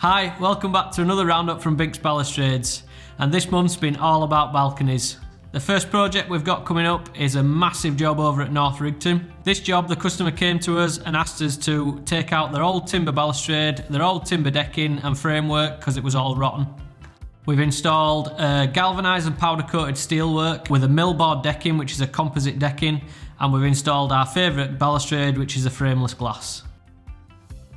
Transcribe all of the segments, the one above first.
Hi, welcome back to another roundup from Binks Balustrades, and this month's been all about balconies. The first project we've got coming up is a massive job over at North Rigton. This job, the customer came to us and asked us to take out their old timber balustrade, their old timber decking and framework because it was all rotten. We've installed galvanised and powder coated steelwork with a millboard decking, which is a composite decking, and we've installed our favourite balustrade, which is a frameless glass.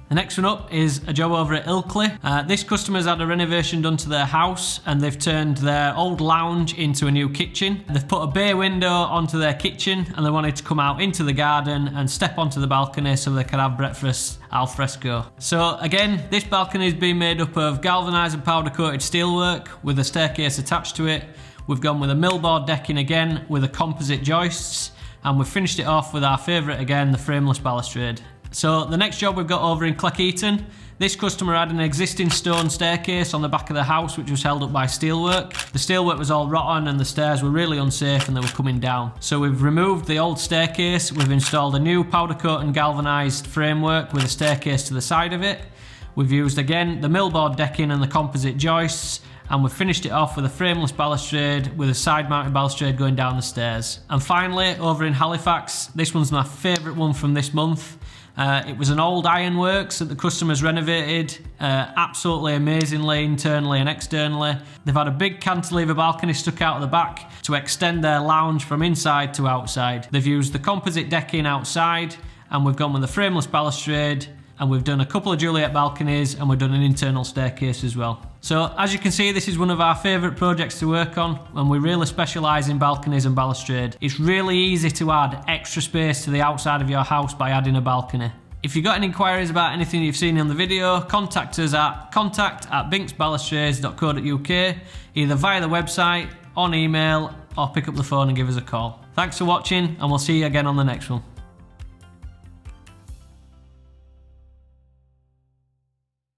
The next one up is a job over at Ilkley. This customer's had a renovation done to their house and they've turned their old lounge into a new kitchen. They've put a bay window onto their kitchen and they wanted to come out into the garden and step onto the balcony so they could have breakfast al fresco. So again, this balcony has been made up of galvanised and powder coated steelwork with a staircase attached to it. We've gone with a millboard decking again with the composite joists, and we've finished it off with our favourite again, the frameless balustrade. So the next job we've got over in Cleckheaton. This customer had an existing stone staircase on the back of the house which was held up by steelwork. The steelwork was all rotten and the stairs were really unsafe and they were coming down. So we've removed the old staircase, we've installed a new powder coat and galvanised framework with a staircase to the side of it. We've used again the millboard decking and the composite joists, and we've finished it off with a frameless balustrade with a side mounted balustrade going down the stairs. And finally, over in Halifax, this one's my favourite one from this month. It was an old ironworks that the customers renovated absolutely amazingly internally and externally. They've had a big cantilever balcony stuck out of the back to extend their lounge from inside to outside. They've used the composite decking outside, and we've gone with the frameless balustrade, and we've done a couple of Juliet balconies, and we've done an internal staircase as well. So as you can see, this is one of our favourite projects to work on, and we really specialise in balconies and balustrade. It's really easy to add extra space to the outside of your house by adding a balcony. If you've got any inquiries about anything you've seen in the video, contact us at contact@binksbalustrades.co.uk, either via the website, on email, or pick up the phone and give us a call. Thanks for watching, and we'll see you again on the next one.